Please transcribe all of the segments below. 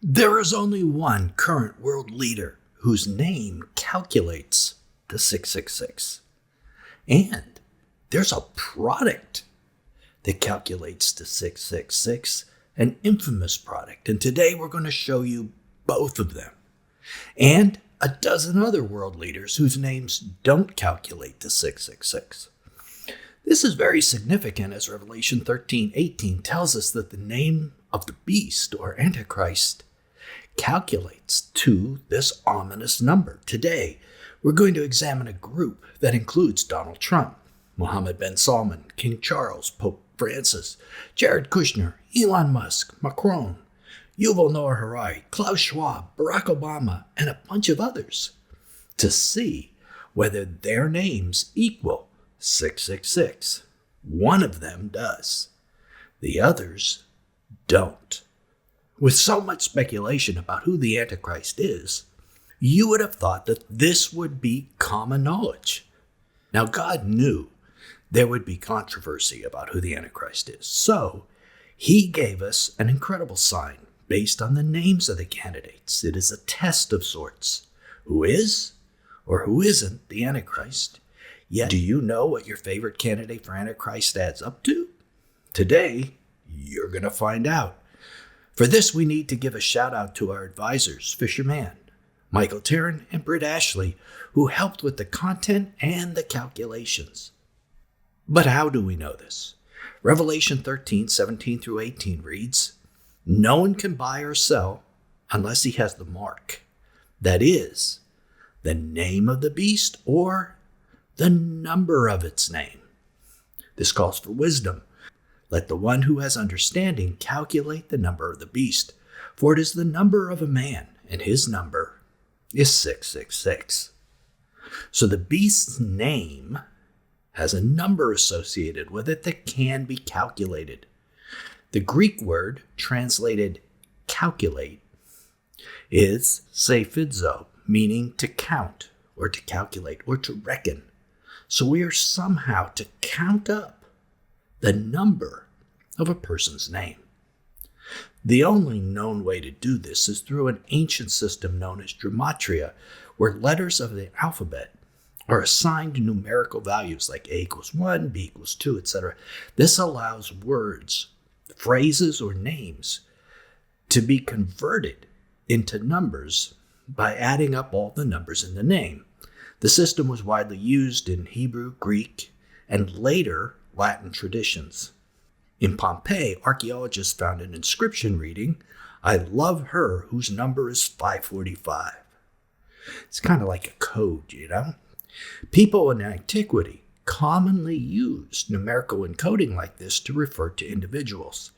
There is only one current world leader whose name calculates the 666. And there's a product that calculates the 666, an infamous product. And today we're going to show you both of them. And a dozen other world leaders whose names don't calculate the 666. This is very significant as Revelation 13:18 tells us that the name of the beast or Antichrist calculates to this ominous number. Today, we're going to examine a group that includes Donald Trump, Mohammed bin Salman, King Charles, Pope Francis, Jared Kushner, Elon Musk, Macron, Yuval Noah Harari, Klaus Schwab, Barack Obama, and a bunch of others to see whether their names equal 666. One of them does. The others don't. With so much speculation about who the Antichrist is, you would have thought that this would be common knowledge. Now, God knew there would be controversy about who the Antichrist is, so he gave us an incredible sign based on the names of the candidates. It is a test of sorts. Who is or who isn't the Antichrist? Yet, do you know what your favorite candidate for Antichrist adds up to? Today, you're going to find out. For this, we need to give a shout out to our advisors, Fisher Mann, Michael Tarrin, and Britt Ashley, who helped with the content and the calculations. But how do we know this? Revelation 13:17 through 18 reads, "No one can buy or sell unless he has the mark, that is, the name of the beast or the number of its name." This calls for wisdom. Let the one who has understanding calculate the number of the beast, for it is the number of a man, and his number is 666. So the beast's name has a number associated with it that can be calculated. The Greek word translated calculate is sephizo, meaning to count or to calculate or to reckon. So we are somehow to count up the number of a person's name. The only known way to do this is through an ancient system known as Gematria, where letters of the alphabet are assigned numerical values like A equals 1, B equals 2, etc. This allows words, phrases, or names to be converted into numbers by adding up all the numbers in the name. The system was widely used in Hebrew, Greek, and later Latin traditions. In Pompeii, archaeologists found an inscription reading, "I love her whose number is 545. It's kind of like a code, you know? People in antiquity commonly used numerical encoding like this to refer to individuals.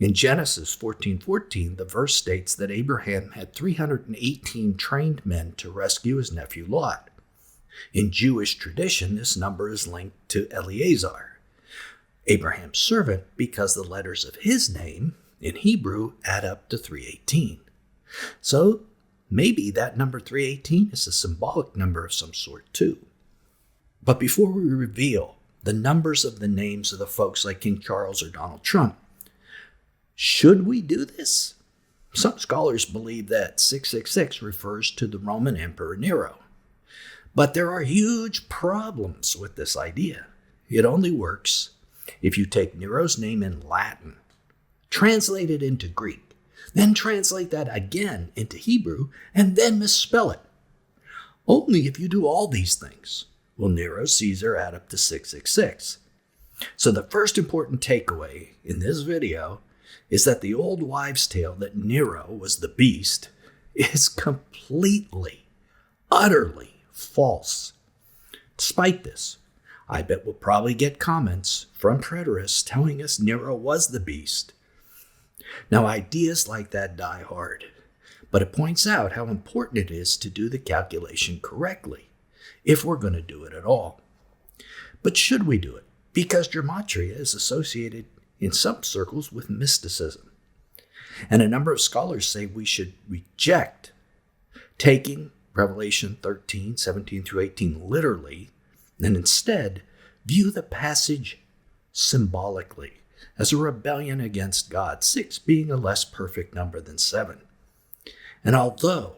In Genesis 14:14, the verse states that Abraham had 318 trained men to rescue his nephew Lot. In Jewish tradition, this number is linked to Eleazar, Abraham's servant, because the letters of his name in Hebrew add up to 318. So maybe that number 318 is a symbolic number of some sort too. But before we reveal the numbers of the names of the folks like King Charles or Donald Trump, should we do this? Some scholars believe that 666 refers to the Roman Emperor Nero. But there are huge problems with this idea. It only works if you take Nero's name in Latin, translate it into Greek, then translate that again into Hebrew, and then misspell it. Only if you do all these things will Nero Caesar add up to 666. So the first important takeaway in this video is that the old wives' tale that Nero was the beast is completely, utterly false. Despite this, I bet we'll probably get comments from preterists telling us Nero was the beast. Now, ideas like that die hard, but it points out how important it is to do the calculation correctly, if we're going to do it at all. But should we do it? Because Gematria is associated in some circles with mysticism. And a number of scholars say we should reject taking Revelation 13:17 through 18 literally, and instead view the passage symbolically as a rebellion against God, 6 being a less perfect number than 7. And although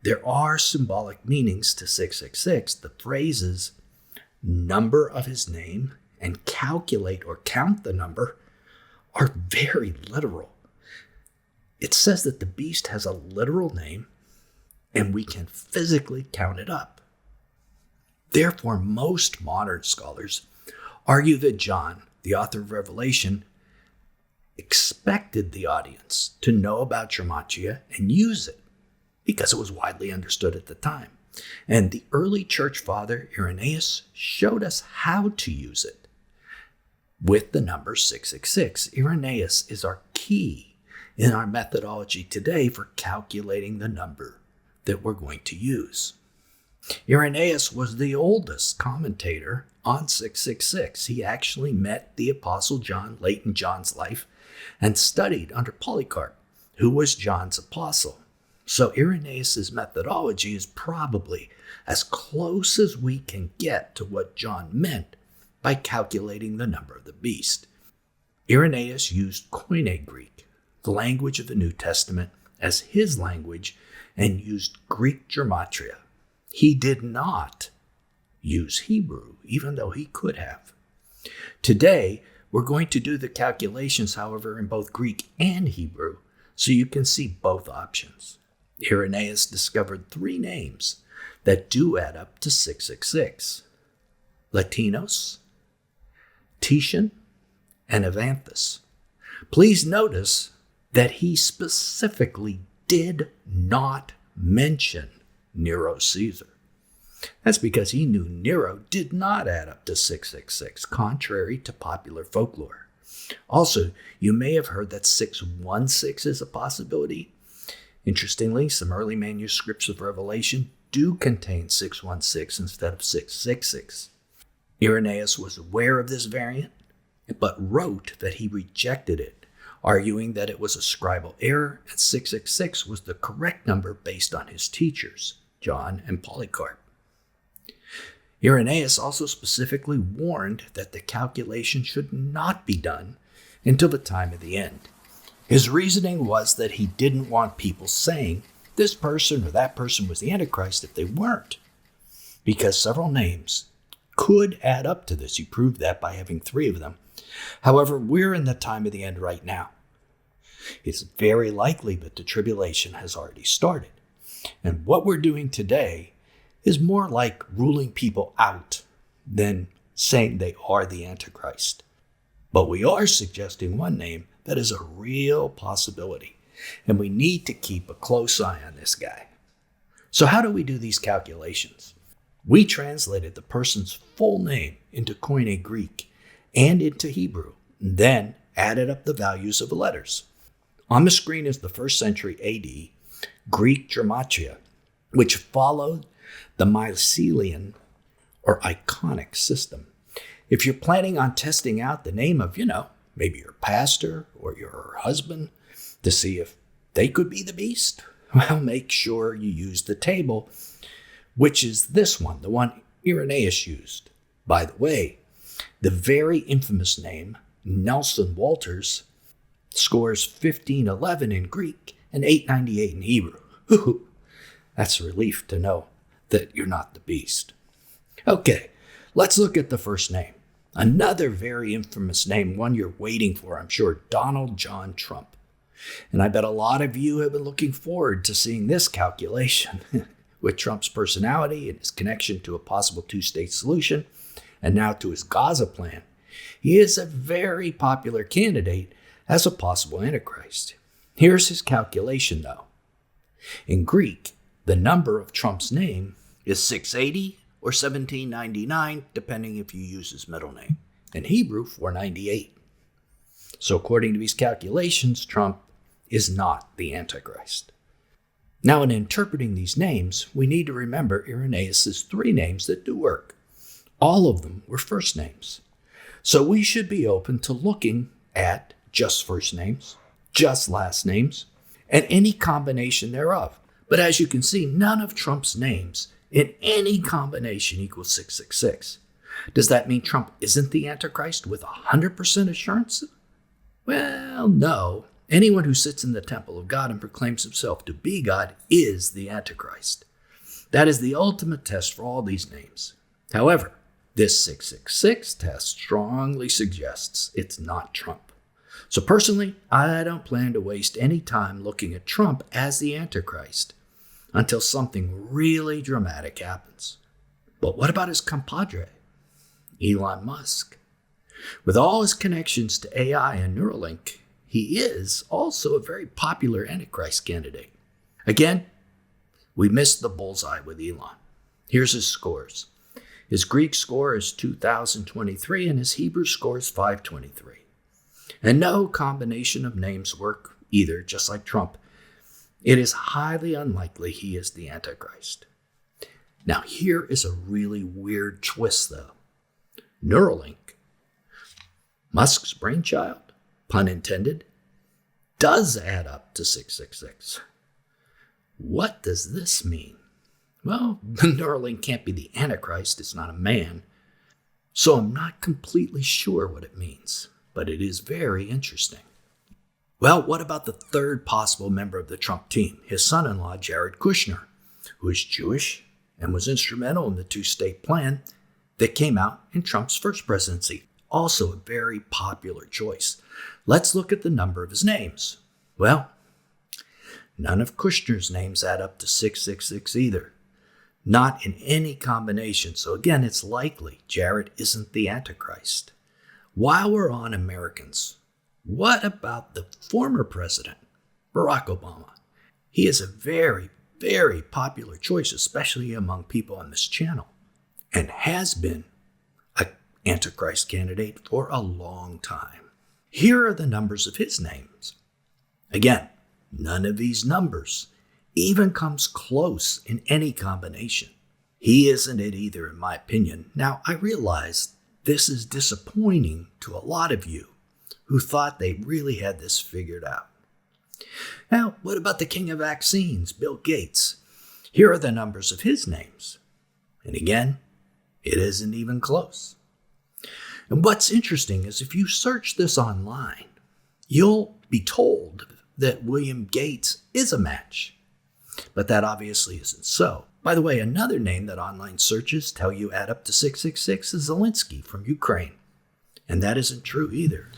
there are symbolic meanings to 666, the phrases number of his name and calculate or count the number are very literal. It says that the beast has a literal name and we can physically count it up. Therefore, most modern scholars argue that John, the author of Revelation, expected the audience to know about Gematria and use it because it was widely understood at the time. And the early church father, Irenaeus, showed us how to use it with the number 666. Irenaeus is our key in our methodology today for calculating the number that we're going to use. Irenaeus was the oldest commentator on 666. He actually met the Apostle John late in John's life and studied under Polycarp, who was John's apostle. So Irenaeus' methodology is probably as close as we can get to what John meant by calculating the number of the beast. Irenaeus used Koine Greek, the language of the New Testament, as his language and used Greek Gematria. He did not use Hebrew, even though he could have. Today, we're going to do the calculations, however, in both Greek and Hebrew, so you can see both options. Irenaeus discovered 3 names that do add up to 666: Latinos, Titian, and Evanthus. Please notice that he specifically did not mention Nero Caesar. That's because he knew Nero did not add up to 666, contrary to popular folklore. Also, you may have heard that 616 is a possibility. Interestingly, some early manuscripts of Revelation do contain 616 instead of 666. Irenaeus was aware of this variant, but wrote that he rejected it, arguing that it was a scribal error and 666 was the correct number based on his teachers, John and Polycarp. Irenaeus also specifically warned that the calculation should not be done until the time of the end. His reasoning was that he didn't want people saying this person or that person was the Antichrist if they weren't, because several names could add up to this. He proved that by having 3 of them. However, we're in the time of the end right now. It's very likely that the tribulation has already started. And what we're doing today is more like ruling people out than saying they are the Antichrist. But we are suggesting one name that is a real possibility, and we need to keep a close eye on this guy. So how do we do these calculations? We translated the person's full name into Koine Greek and into Hebrew, and then added up the values of the letters. On the screen is the 1st century AD Greek Gematria, which followed the Mycelian or iconic system. If you're planning on testing out the name of, maybe your pastor or your husband to see if they could be the beast, well, make sure you use the table, which is this one, the one Irenaeus used. By the way, the very infamous name Nelson Walters scores 1511 in Greek and 898 in Hebrew. That's a relief to know that you're not the beast. Okay, let's look at the first name. Another very infamous name, one you're waiting for, I'm sure, Donald John Trump. And I bet a lot of you have been looking forward to seeing this calculation with Trump's personality and his connection to a possible 2-state solution, and now to his Gaza plan. He is a very popular candidate as a possible Antichrist. Here's his calculation, though. In Greek, the number of Trump's name is 680 or 1799, depending if you use his middle name. In Hebrew, 498. So according to these calculations, Trump is not the Antichrist. Now, in interpreting these names, we need to remember Irenaeus' 3 names that do work. All of them were first names. So we should be open to looking at just first names, just last names, and any combination thereof. But as you can see, none of Trump's names in any combination equals 666. Does that mean Trump isn't the Antichrist with 100% assurance? Well, no. anyone who sits in the temple of God and proclaims himself to be God is the Antichrist. That is the ultimate test for all these names. However, this 666 test strongly suggests it's not Trump. So personally, I don't plan to waste any time looking at Trump as the Antichrist until something really dramatic happens. But what about his compadre, Elon Musk? With all his connections to AI and Neuralink, he is also a very popular Antichrist candidate. Again, we missed the bullseye with Elon. Here's his scores. His Greek score is 2023 and his Hebrew score is 523. And no combination of names work either, just like Trump. It is highly unlikely he is the Antichrist. Now, here is a really weird twist, though. Neuralink, Musk's brainchild, pun intended, does add up to 666. What does this mean? Well, Neuralink can't be the Antichrist. It's not a man. So I'm not completely sure what it means, but it is very interesting. Well, what about the third possible member of the Trump team, his son-in-law, Jared Kushner, who is Jewish and was instrumental in the two-state plan that came out in Trump's first presidency? Also a very popular choice. Let's look at the number of his names. Well, none of Kushner's names add up to 666 either. Not in any combination. So again, it's likely Jared isn't the Antichrist. While we're on Americans, what about the former president, Barack Obama? He is a very, very popular choice, especially among people on this channel, and has been an Antichrist candidate for a long time. Here are the numbers of his names. Again, none of these numbers even comes close in any combination. He isn't it either, in my opinion. Now, I realize this is disappointing to a lot of you who thought they really had this figured out. Now, what about the king of vaccines, Bill Gates? Here are the numbers of his names. And again, it isn't even close. And what's interesting is if you search this online, you'll be told that William Gates is a match. But that obviously isn't so. By the way, another name that online searches tell you add up to 666 is Zelensky from Ukraine. And that isn't true either.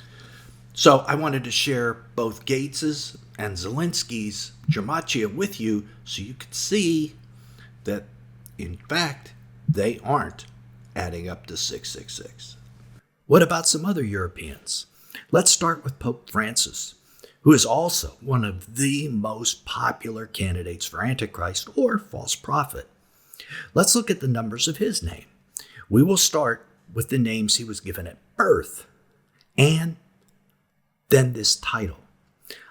So I wanted to share both Gates's and Zelensky's Gematria with you so you could see that, in fact, they aren't adding up to 666. What about some other Europeans? Let's start with Pope Francis, who is also one of the most popular candidates for Antichrist or false prophet. Let's look at the numbers of his name. We will start with the names he was given at birth, and then this title.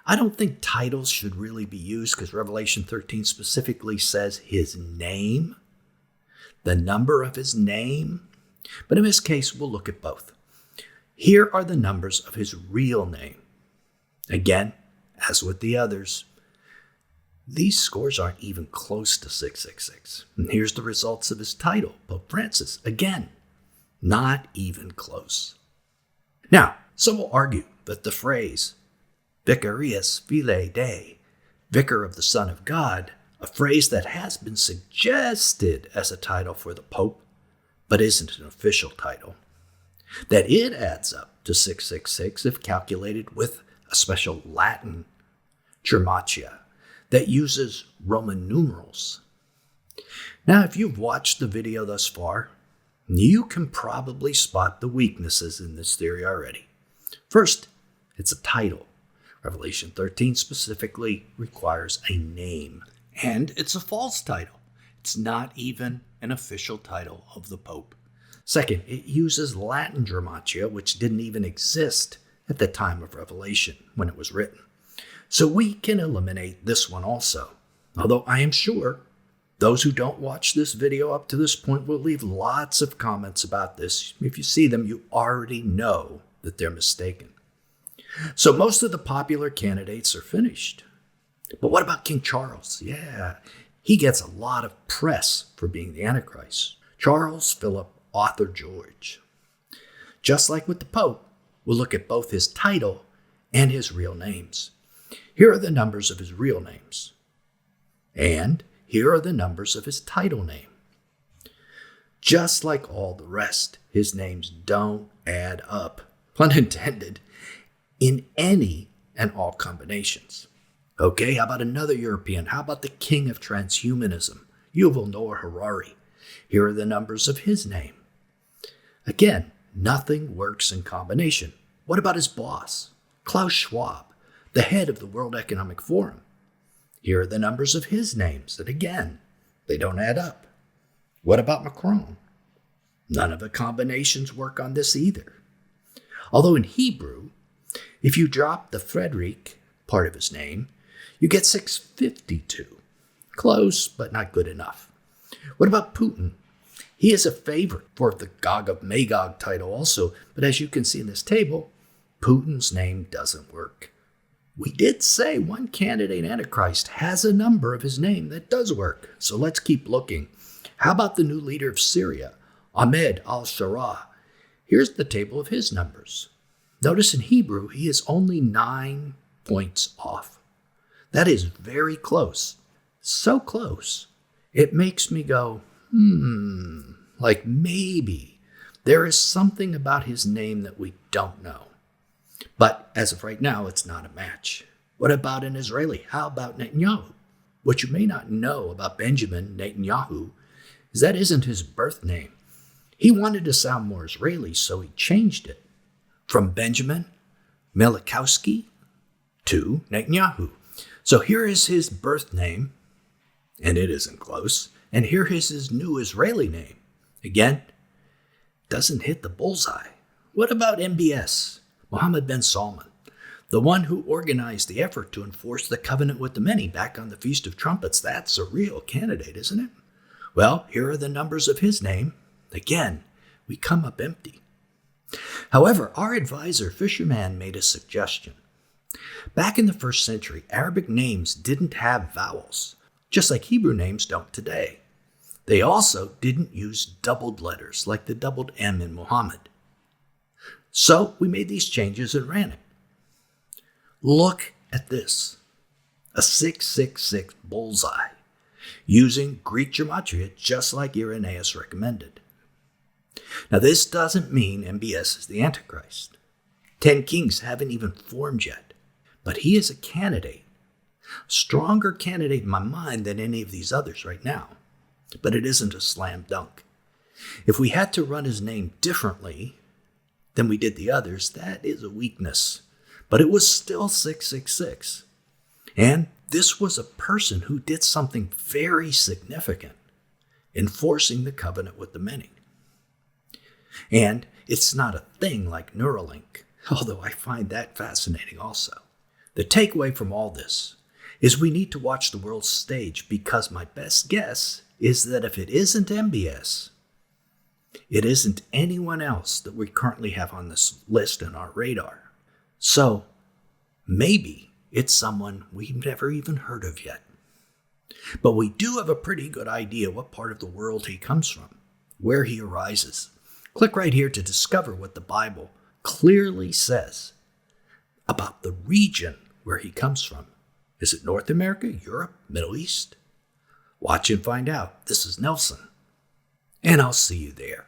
I don't think titles should really be used because Revelation 13 specifically says his name, the number of his name. But in this case, we'll look at both. Here are the numbers of his real name. Again, as with the others, these scores aren't even close to 666. And here's the results of his title, Pope Francis. Again, not even close. Now, some will argue that the phrase Vicarius Filii Dei, Vicar of the Son of God, a phrase that has been suggested as a title for the Pope, but isn't an official title, that it adds up to 666 if calculated with a special Latin Gematria that uses Roman numerals. Now, if you've watched the video thus far, you can probably spot the weaknesses in this theory already. First, it's a title. Revelation 13 specifically requires a name, and it's a false title. It's not even an official title of the Pope. Second, it uses Latin Gematria, which didn't even exist at the time of Revelation when it was written. So we can eliminate this one also. Although I am sure those who don't watch this video up to this point will leave lots of comments about this. If you see them, you already know that they're mistaken. So most of the popular candidates are finished. But what about King Charles? Yeah, he gets a lot of press for being the Antichrist. Charles Philip Arthur George. Just like with the Pope, we'll look at both his title and his real names. Here are the numbers of his real names. And here are the numbers of his title name. Just like all the rest, his names don't add up, pun intended, in any and all combinations. Okay, how about another European? How about the king of transhumanism, Yuval Noah Harari? Here are the numbers of his name. Again, nothing works in combination. What about his boss, Klaus Schwab, the head of the World Economic Forum? Here are the numbers of his names, and again, they don't add up. What about Macron? None of the combinations work on this either. Although in Hebrew, if you drop the Frederick part of his name, you get 652. Close, but not good enough. What about Putin? He is a favorite for the Gog of Magog title also, but as you can see in this table, Putin's name doesn't work. We did say one candidate, Antichrist, has a number of his name that does work, so let's keep looking. How about the new leader of Syria, Ahmed al-Sharaa? Here's the table of his numbers. Notice in Hebrew, he is only 9 points off. That is very close. So close, it makes me go, like maybe there is something about his name that we don't know. But as of right now, it's not a match. What about an Israeli? How about Netanyahu? What you may not know about Benjamin Netanyahu is that isn't his birth name. He wanted to sound more Israeli, so he changed it from Benjamin Milikowski to Netanyahu. So here is his birth name, and it isn't close. And here is his new Israeli name. Again, doesn't hit the bullseye. What about MBS, Mohammed bin Salman, the one who organized the effort to enforce the covenant with the many back on the Feast of Trumpets? That's a real candidate, isn't it? Well, here are the numbers of his name. Again, we come up empty. However, our advisor, Fisherman, made a suggestion. Back in the 1st century, Arabic names didn't have vowels, just like Hebrew names don't today. They also didn't use doubled letters like the doubled M in Muhammad. So we made these changes and ran it. Look at this, a 666 bullseye, using Greek Gematria just like Irenaeus recommended. Now this doesn't mean MBS is the Antichrist. 10 kings haven't even formed yet, but he is a candidate, stronger candidate in my mind than any of these others right now. But it isn't a slam dunk. If we had to run his name differently than we did the others, that is a weakness. But it was still 666. And this was a person who did something very significant, enforcing the covenant with the many. And it's not a thing like Neuralink, although I find that fascinating also. The takeaway from all this is we need to watch the world stage, because my best guess is that if it isn't MBS, it isn't anyone else that we currently have on this list in our radar. So maybe it's someone we've never even heard of yet. But we do have a pretty good idea what part of the world he comes from, where he arises. Click right here to discover what the Bible clearly says about the region where he comes from. Is it North America, Europe, Middle East? Watch and find out. This is Nelson, and I'll see you there.